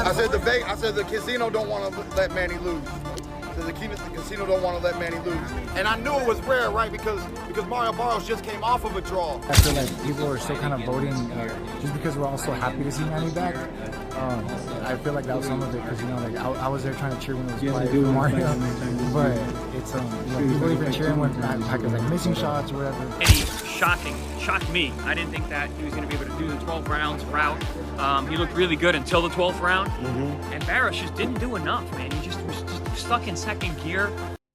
I said the casino don't want to let Manny lose. The casino don't want to let Manny lose. And I knew it was rare, right? Because Mario Barrios just came off of a draw. I feel like people are still kind of voting just because we're all so happy to see Manny back. I feel like that was some of it because, you know, like I was there trying to cheer when it was quiet for Mario. But it's, you know, people even cheering when Pacquiao's like missing shots or whatever. And he shocked me. I didn't think that he was going to be able to do the 12 rounds route. He looked really good until the 12th round. And Barrios just didn't do enough, man. He just was stuck in second gear.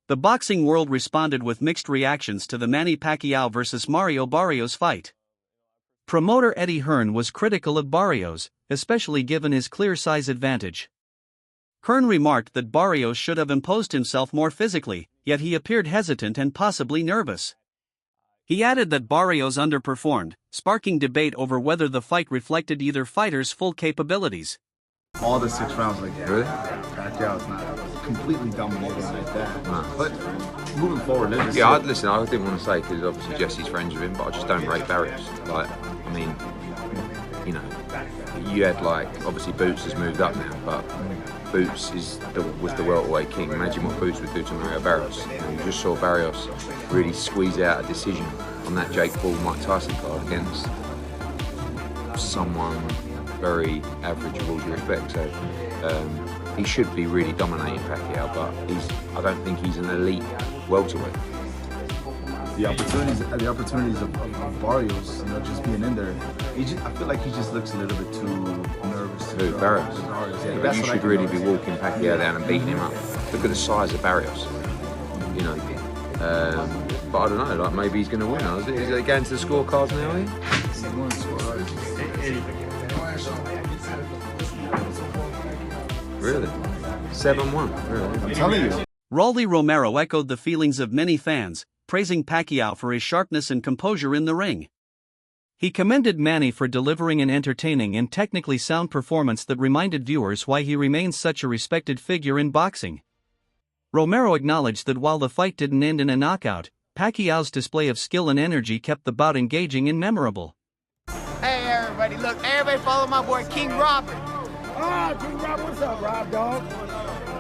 The boxing world responded with mixed reactions to the Manny Pacquiao versus Mario Barrios fight. Promoter Eddie Hearn was critical of Barrios, especially given his clear size advantage. Hearn remarked that Barrios should have imposed himself more physically, yet he appeared hesitant and possibly nervous. He added that Barrios underperformed, sparking debate over whether the fight reflected either fighter's full capabilities. All the 6 rounds like that. Really? Pacquiao's not completely dominating like that. No. But moving forward, listen, I didn't want to say because obviously Jesse's friends with him, but I just don't rate Barrios. Like, I mean, you know, you had like, obviously Boots has moved up now, but Boots was the welterweight king. Imagine what Boots would do to Mario Barrios. And you just saw Barrios really squeeze out a decision on that Jake Paul-Mike Tyson card against someone very average with all due respect. So he should be really dominating Pacquiao, but I don't think he's an elite welterweight. The opportunities of Barrios, you know, just being in there, I feel like he just looks a little bit too nervous. Who, Barrios? Yeah, but you should really be walking Pacquiao down and beating him up. Look at the size of Barrios, you know. But I don't know, like maybe he's going to win. Is he going to the scorecards now? Really? 7-1. Really? I'm telling you. Rolly Romero echoed the feelings of many fans, praising Pacquiao for his sharpness and composure in the ring. He commended Manny for delivering an entertaining and technically sound performance that reminded viewers why he remains such a respected figure in boxing. Romero acknowledged that while the fight didn't end in a knockout, Pacquiao's display of skill and energy kept the bout engaging and memorable. Hey everybody, look, everybody follow my boy King Robert. Oh, King Robert, what's up, Rob, dog?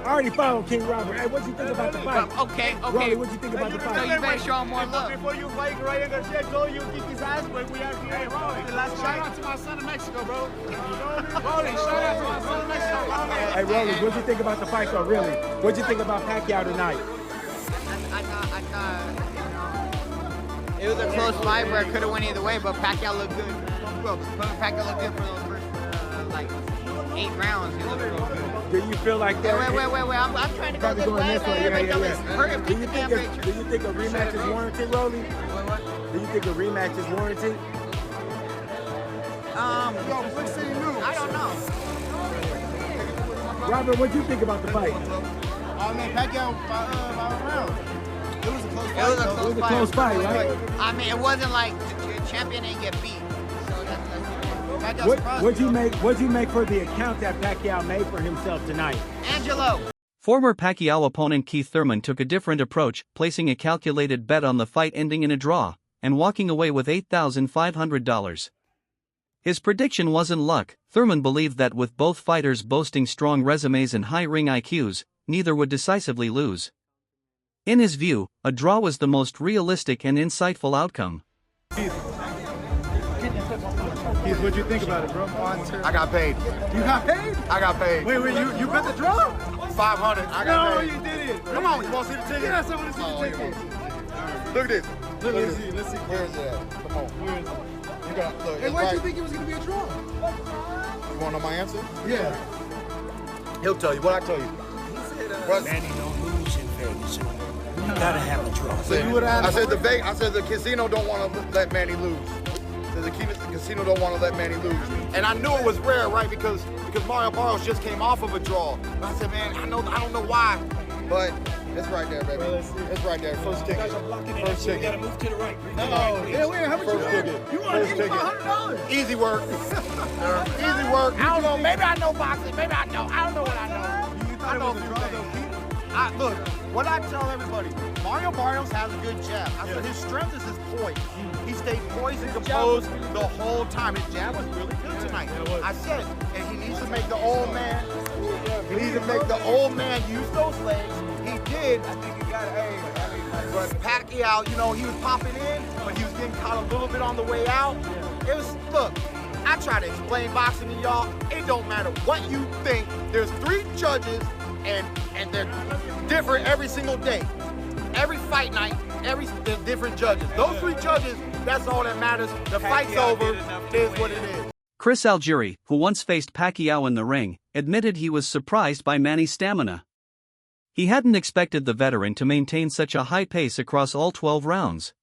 I already followed King Robert. Hey, what'd you think about the fight? Okay. Rolly, what'd you think about the fight? So you better show him more love. Before you fight, Ryan Garcia told you kick his ass, but we have to Rolly. Shout out to my son in Mexico, bro. Rolly, shout out to my son in Mexico, bro. Hey, Rolly, what'd you think about the fight, though, really? What'd you think about Pacquiao tonight? I thought, it was a close fight where it could have went either way, but Pacquiao looked good. Pacquiao looked good for those first, 8 rounds. He looked real good. Do you feel like that? Wait. I'm trying to go this way. Yeah. Do you think a rematch is warranted, Rolly? What? Do you think a rematch is warranted? I don't know. Robert, what do you think about the fight? I mean, Pacquiao by round. It was a close fight. It was a close fight, right? I mean, it wasn't like the champion didn't get beat. What'd you make for the account that Pacquiao made for himself tonight? Angelo. Former Pacquiao opponent Keith Thurman took a different approach, placing a calculated bet on the fight ending in a draw, and walking away with $8,500. His prediction wasn't luck. Thurman believed that with both fighters boasting strong resumes and high ring IQs, neither would decisively lose. In his view, a draw was the most realistic and insightful outcome. Keith, what'd you think about it, bro? I got paid. You got paid? I got paid. Wait, you bet the draw? 500. I got paid. No, you didn't. Come on, you want to see the ticket? Yes, I want to see the ticket. Look at this. Let's see. Where is it at? Come on. Where is it? You got, look, Hey, why did right. you think it was going to be a draw? You want to know my answer? Yeah. He'll tell you. What I tell you? Manny don't lose in Vegas. You gotta have a draw. I said the casino don't want to let Manny lose. The casino don't want to let Manny lose. And I knew it was rare, right? Because Mario Barrios just came off of a draw. And I said, man, I don't know why. But it's right there, baby. It's right there. First ticket. First ticket. You gotta move to the right. Yeah, wait, how much First you ticket. You want $8,500? Easy work. Easy work. I don't know. Maybe I know boxing. Maybe I know. I don't know what I know. You thought it was a draw, though, Keith? Look, what I tell everybody, Mario Barrios has a good jab. I said his strength is his poise. He stayed poised and composed the whole time. His jab was really good tonight. I said, and he needs to make the old man can make the old man use those legs. He did. I think he got but Pacquiao, you know, he was popping in, but he was getting caught a little bit on the way out. It was, look, I try to explain boxing to y'all. It don't matter what you think. There's 3 judges, and they're different every single day. Every fight night, there's different judges. Those 3 judges, that's all that matters. The fight's over. It is what it is. Chris Algieri, who once faced Pacquiao in the ring, admitted he was surprised by Manny's stamina. He hadn't expected the veteran to maintain such a high pace across all 12 rounds.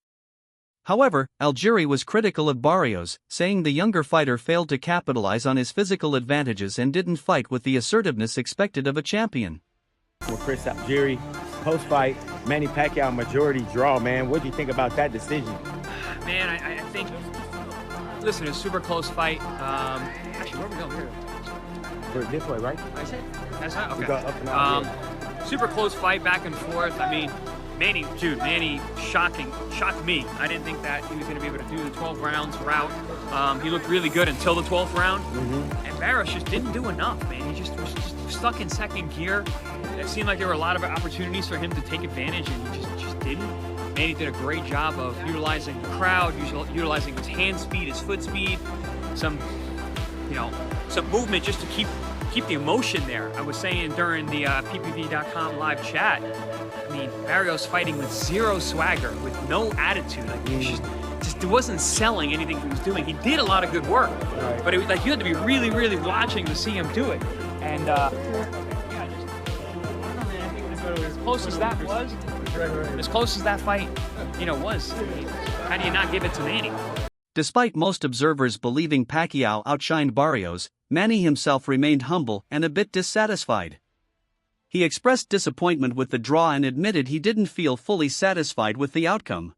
However, Algieri was critical of Barrios, saying the younger fighter failed to capitalize on his physical advantages and didn't fight with the assertiveness expected of a champion. With Chris Algieri, post-fight, Manny Pacquiao majority draw, man. What do you think about that decision? Man, I think, listen, it's a super close fight. Actually, where are we going here? For this way, right? That's it? Okay. We go up and out, super close fight, back and forth. I mean, Manny shocked me. I didn't think that he was going to be able to do the 12 rounds route. He looked really good until the 12th round. And Barrios just didn't do enough, man. He just was stuck in second gear. It seemed like there were a lot of opportunities for him to take advantage, and he just didn't. Manny did a great job of utilizing the crowd, utilizing his hand speed, his foot speed, some movement just to keep the emotion there. I was saying during the PPV.com live chat, I mean, Barrios fighting with zero swagger, with no attitude. Like, he just wasn't selling anything he was doing. He did a lot of good work, but it was like you had to be really, really watching to see him do it. And I think as close as that was, as close as that fight, was, how do you not give it to Manny? Despite most observers believing Pacquiao outshined Barrios, Manny himself remained humble and a bit dissatisfied. He expressed disappointment with the draw and admitted he didn't feel fully satisfied with the outcome.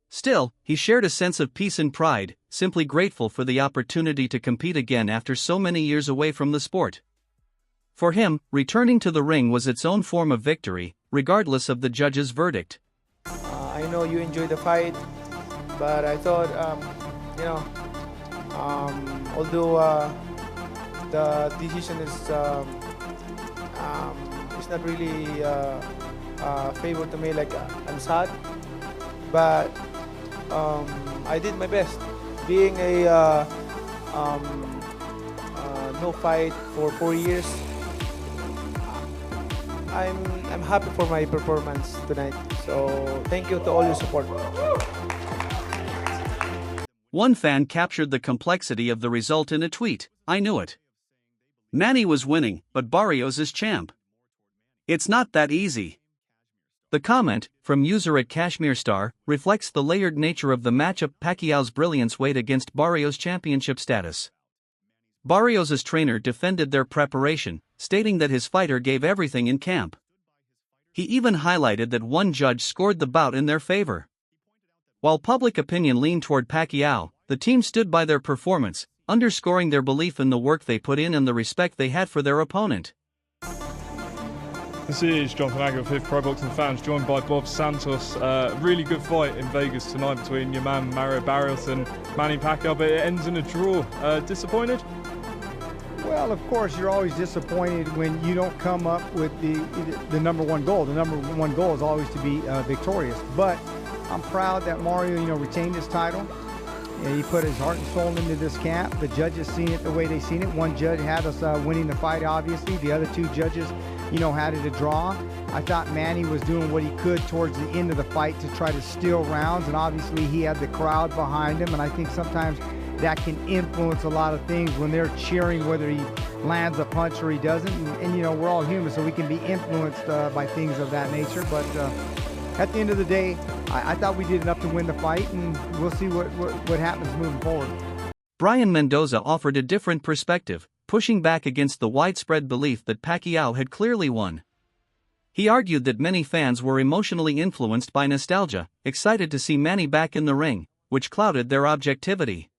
Still, he shared a sense of peace and pride, simply grateful for the opportunity to compete again after so many years away from the sport. For him, returning to the ring was its own form of victory, regardless of the judge's verdict. I know you enjoyed the fight, but I thought, although the decision is not really favor to me, like I'm sad, but I did my best. Being a no fight for 4 years, I'm happy for my performance tonight. So thank you to all your support. One fan captured the complexity of the result in a tweet. "I knew it. Manny was winning, but Barrios is champ. It's not that easy." The comment, from user @CashmereStar, reflects the layered nature of the matchup. Pacquiao's brilliance weighed against Barrios' championship status. Barrios' trainer defended their preparation, stating that his fighter gave everything in camp. He even highlighted that one judge scored the bout in their favor. While public opinion leaned toward Pacquiao, the team stood by their performance, underscoring their belief in the work they put in and the respect they had for their opponent. This is John Panago of 5th Pro Boxing Fans, joined by Bob Santos. Really good fight in Vegas tonight between your man Mario Barrios and Manny Pacquiao, but it ends in a draw. Disappointed? Well, of course, you're always disappointed when you don't come up with the number one goal. The number one goal is always to be victorious. But I'm proud that Mario, retained his title. He put his heart and soul into this camp. The judges seen it the way they seen it. One judge had us winning the fight, obviously. The other 2 judges, had it a draw. I thought Manny was doing what he could towards the end of the fight to try to steal rounds, and obviously he had the crowd behind him, and I think sometimes that can influence a lot of things when they're cheering whether he lands a punch or he doesn't. And we're all human, so we can be influenced by things of that nature. But at the end of the day, I thought we did enough to win the fight, and we'll see what happens moving forward. Brian Mendoza offered a different perspective, pushing back against the widespread belief that Pacquiao had clearly won. He argued that many fans were emotionally influenced by nostalgia, excited to see Manny back in the ring, which clouded their objectivity.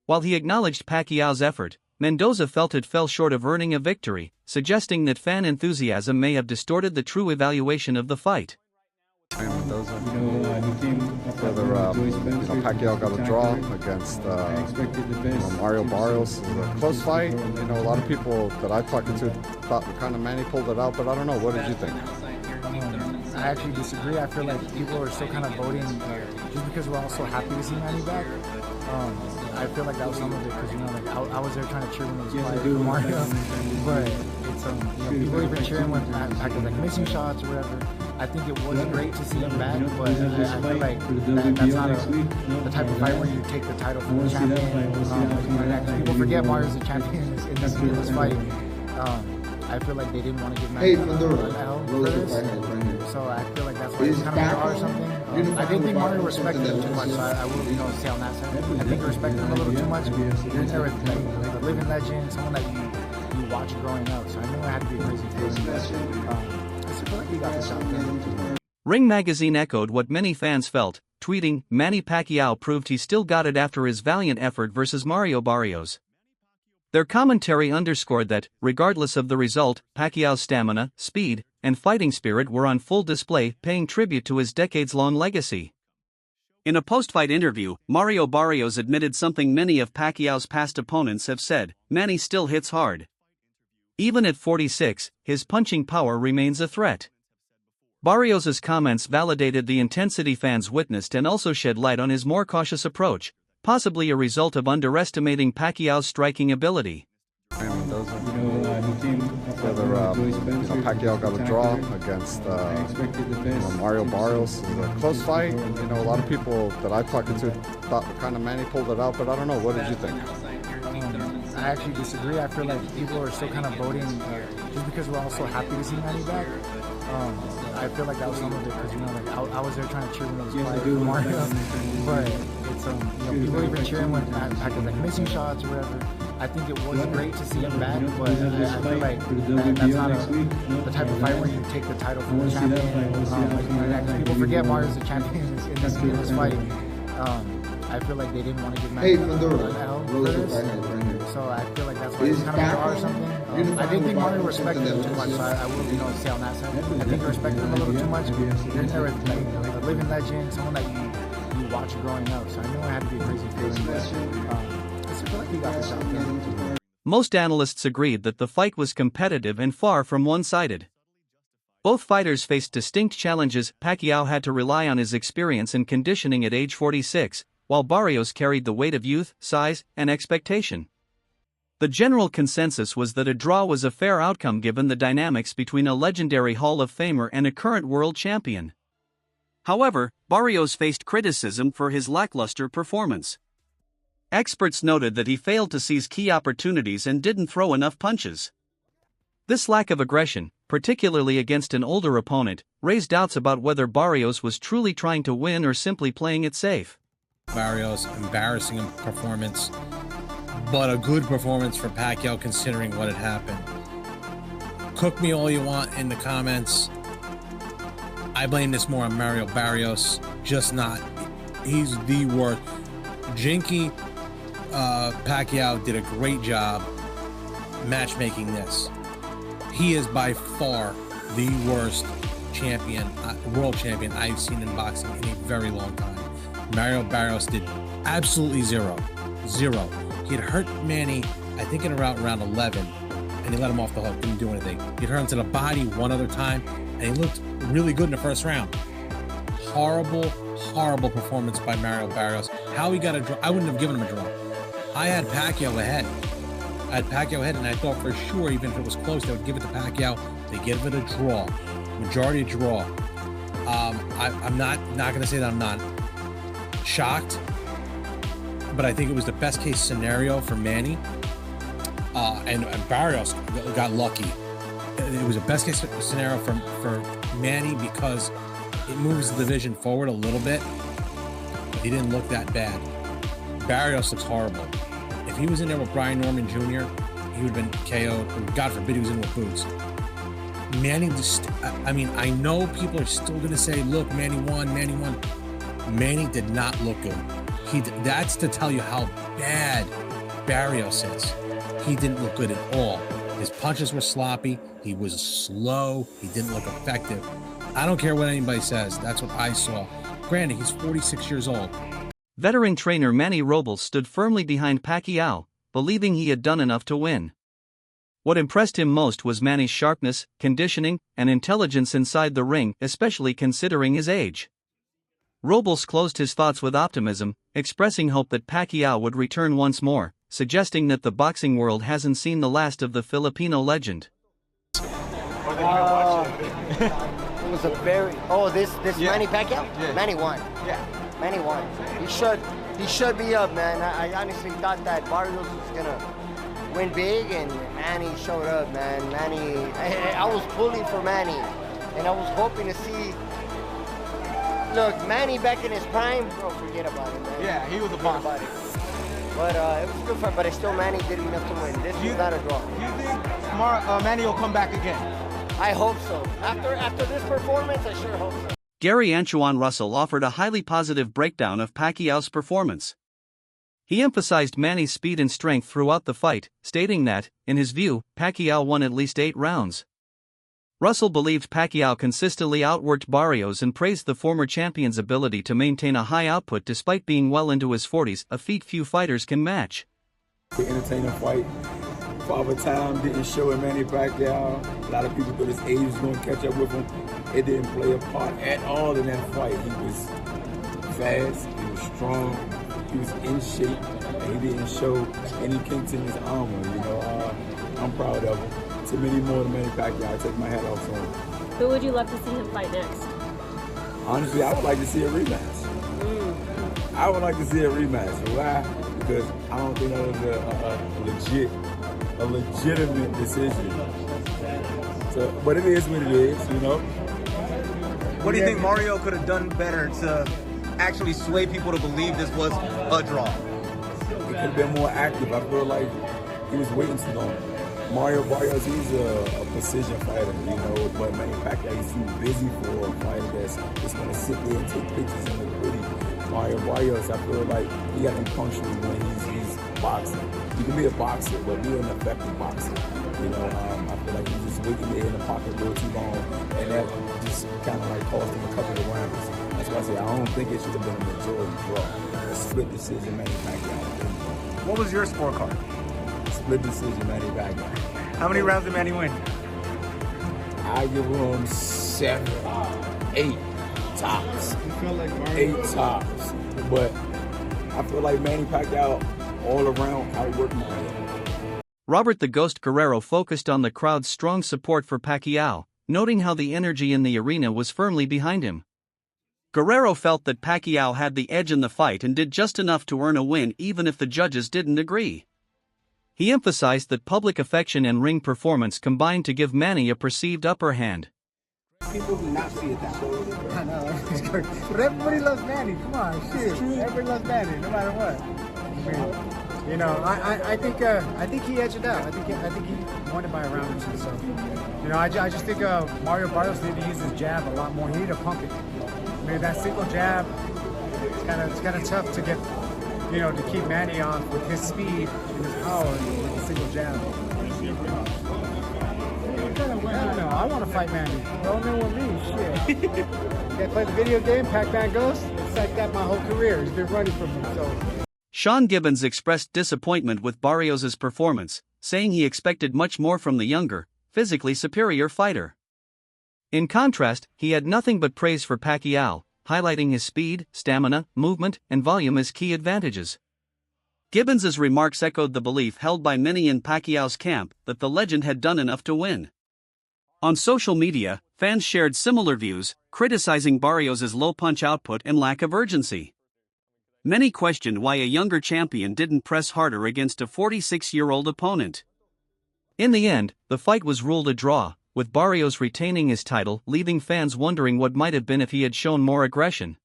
While he acknowledged Pacquiao's effort, Mendoza felt it fell short of earning a victory, suggesting that fan enthusiasm may have distorted the true evaluation of the fight. Mendoza. The team whether Pacquiao got a draw against Mario Barrios. It was a close fight. A lot of people that I talked to thought kind of Manny pulled it out, but I don't know. What did you think? I actually disagree. I feel like people are still kind of voting just because we're all so happy to see Manny back. I feel like that was some of it because I was there trying to cheer when it was fight for Mario, but it's people even cheering when Pacquiao like missing shots or whatever. I think it was great to see him back, but I feel like that's not the type of fight where you take the title from the champion. People forget Mario's the champion in this fight. I feel like they didn't want to give Manny an L for this, so I feel like that's why it's kind of a draw or something. I didn't think Mario respected him too much, so I will say on that side. I think he respected him a little too much. You're there with a living legend, someone that you watch growing up, so I knew it had to be a crazy feeling. I feel like he got the shot done. Ring Magazine echoed what many fans felt, tweeting, "Manny Pacquiao proved he still got it after his valiant effort versus Mario Barrios." Their commentary underscored that, regardless of the result, Pacquiao's stamina, speed, and fighting spirit were on full display, paying tribute to his decades-long legacy. In a post-fight interview, Mario Barrios admitted something many of Pacquiao's past opponents have said: Manny still hits hard. Even at 46, his punching power remains a threat. Barrios' comments validated the intensity fans witnessed and also shed light on his more cautious approach, possibly a result of underestimating Pacquiao's striking ability. Whether Pacquiao got a draw against Mario Barrios. It was a close fight. A lot of people that I talked to thought kind of Manny pulled it out, but I don't know. What did you think? I actually disagree. I feel like people are still kind of voting just because we're all so happy to see Manny back. I feel like that was some of it because I was there trying to cheer when it was fight for Mario, but it's people even cheering when Pacquiao like missing shots or whatever. I think it was great to see him back, but I feel like that's not the type of fight where you take the title from the champion. People forget Mario's the champion in this fight. I feel like they didn't want to give Manny an L for this, so I feel like that's why it's kind of a draw or something. I didn't think Mario respected him too much, so I will say on that side. I think he respected him a little too much. You're there with a living legend, someone that you watch growing up, so I knew it had to be a crazy feeling. But I feel like he got the shot done. Most analysts agreed that the fight was competitive and far from one-sided. Both fighters faced distinct challenges. Pacquiao had to rely on his experience and conditioning at age 46, while Barrios carried the weight of youth, size, and expectation. The general consensus was that a draw was a fair outcome given the dynamics between a legendary Hall of Famer and a current world champion. However, Barrios faced criticism for his lackluster performance. Experts noted that he failed to seize key opportunities and didn't throw enough punches. This lack of aggression, particularly against an older opponent, raised doubts about whether Barrios was truly trying to win or simply playing it safe. Barrios, embarrassing performance, but a good performance for Pacquiao considering what had happened. Cook me all you want in the comments. I blame this more on Mario Barrios, just not. He's the worst. Jinky Pacquiao did a great job matchmaking this. He is by far the worst champion, world champion I've seen in boxing in a very long time. Mario Barrios did absolutely zero. He had hurt Manny, I think in around round 11, and he let him off the hook, didn't do anything. He'd hurt him to the body one other time, and he looked really good in the first round. Horrible performance by Mario Barrios. How he got a draw, I wouldn't have given him a draw. I had Pacquiao ahead. And I thought for sure, even if it was close, they would give it to Pacquiao. They give it a draw, majority draw. I'm not going to say that I'm not shocked, but I think it was the best case scenario for Manny, and Barrios got lucky. It was a best case scenario for Manny because it moves the division forward a little bit. He didn't look that bad. Barrios looks horrible. If he was in there with Brian Norman Jr., he would have been KO'd. God forbid he was in with Boots. Manny just, I know people are still going to say, look, Manny won. Manny did not look good. That's to tell you how bad Barrios is. He didn't look good at all. His punches were sloppy. He was slow. He didn't look effective. I don't care what anybody says. That's what I saw. Granted, he's 46 years old. Veteran trainer Manny Robles stood firmly behind Pacquiao, believing he had done enough to win. What impressed him most was Manny's sharpness, conditioning, and intelligence inside the ring, especially considering his age. Robles closed his thoughts with optimism, expressing hope that Pacquiao would return once more, suggesting that the boxing world hasn't seen the last of the Filipino legend. It was a very this Manny Pacquiao? Yeah. Manny won. Yeah. Manny won. He should be up, man. I honestly thought that Barrios was gonna win big, and Manny showed up, man. Manny, I was pulling for Manny, and I was hoping to see. Look, Manny back in his prime, bro, forget about it, man. Yeah, he was a boss. But it was a good fight, but still Manny did enough to win. This was not a draw. Do you think Manny will come back again? I hope so. After this performance, I sure hope so. Gary Antoine Russell offered a highly positive breakdown of Pacquiao's performance. He emphasized Manny's speed and strength throughout the fight, stating that, in his view, Pacquiao won at least 8 rounds. Russell believed Pacquiao consistently outworked Barrios and praised the former champion's ability to maintain a high output despite being well into his 40s, a feat few fighters can match. The entertaining fight. Father Time didn't show in Manny Pacquiao. A lot of people thought his age was going to catch up with him. It didn't play a part at all in that fight. He was fast, he was strong, he was in shape, and he didn't show any kinks in his armor. You know, I'm proud of him. To many more than Manny Pacquiao, I take my hat off to him. Who would you love to see him fight next? Honestly, I would like to see a rematch. I would like to see a rematch. Why? Because I don't think that was a legitimate decision. So, but it is what it is, you know. What do you think Mario could have done better to actually sway people to believe this was a draw? He could have been more active. I feel like he was waiting too long. Mario Barrios, he's a precision fighter, you know, but Manny Pacquiao, he's too busy for a fighter that's just going to sit there and take pictures and look pretty. Mario Barrios, I feel like he got to be punctual when he's boxing. You can be a boxer, but be an effective boxer. You know, I feel like he's just waiting there in the pocket a little too long, and that just kind of like cost him a couple of rounds. That's why I say I don't think it should have been a majority draw. A split decision, Manny Pacquiao. What was your scorecard? Split decision, Manny Pacquiao. How many rounds did Manny win? I give him 7, 8 tops. 8 tops. But I feel like Manny Pacquiao all around outworked Mario. Robert the Ghost Guerrero focused on the crowd's strong support for Pacquiao, noting how the energy in the arena was firmly behind him. Guerrero felt that Pacquiao had the edge in the fight and did just enough to earn a win even if the judges didn't agree. He emphasized that public affection and ring performance combined to give Manny a perceived upper hand. People do not see it that way. I know. But everybody loves Manny. Come on, shit. Everybody loves Manny, no matter what. I mean, you know, I think he edged it out. I think he won it by a round or two. So, you know, I just think Mario Barrios needed to use his jab a lot more. He needed to pump it. I mean, that single jab, it's kind of tough to get. You know, to keep Manny off with his speed and his power with a single jab. I don't know. I want to fight Manny. Don't know what me. Shit. You play the video game, Pac-Man Ghost? It's like that my whole career. He's been running from me, so. Sean Gibbons expressed disappointment with Barrios' performance, saying he expected much more from the younger, physically superior fighter. In contrast, he had nothing but praise for Pacquiao, highlighting his speed, stamina, movement, and volume as key advantages. Gibbons' remarks echoed the belief held by many in Pacquiao's camp that the legend had done enough to win. On social media, fans shared similar views, criticizing Barrios' low punch output and lack of urgency. Many questioned why a younger champion didn't press harder against a 46-year-old opponent. In the end, the fight was ruled a draw, with Barrios retaining his title, leaving fans wondering what might have been if he had shown more aggression.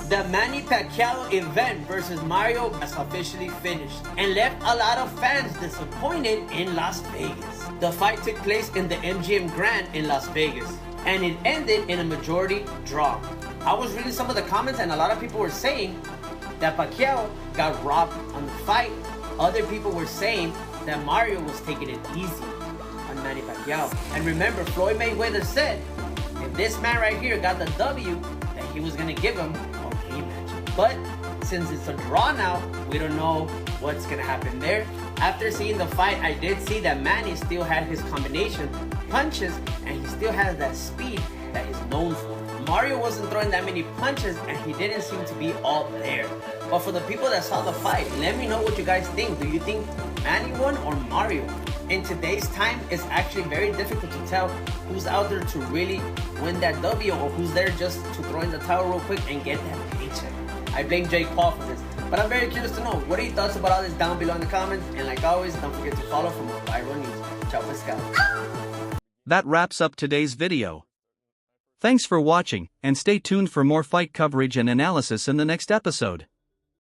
The Manny Pacquiao event versus Mario has officially finished and left a lot of fans disappointed in Las Vegas. The fight took place in the MGM Grand in Las Vegas, and it ended in a majority draw. I was reading some of the comments and a lot of people were saying that Pacquiao got robbed on the fight. Other people were saying that Mario was taking it easy on Manny Pacquiao. And remember, Floyd Mayweather said if this man right here got the W, that he was going to give him a But since it's a draw now, we don't know what's gonna happen there. After seeing the fight, I did see that Manny still had his combination punches and he still has that speed that he's known for. Mario wasn't throwing that many punches and he didn't seem to be all there. But for the people that saw the fight, let me know what you guys think. Do you think Manny won or Mario? In today's time, it's actually very difficult to tell who's out there to really win that W or who's there just to throw in the towel real quick and get that paycheck. I blame Jake Paul for this. But I'm very curious to know, what are your thoughts about all this down below in the comments? And like always, don't forget to follow for more viral news. Ciao, pescado. That wraps up today's video. Thanks for watching, and stay tuned for more fight coverage and analysis in the next episode.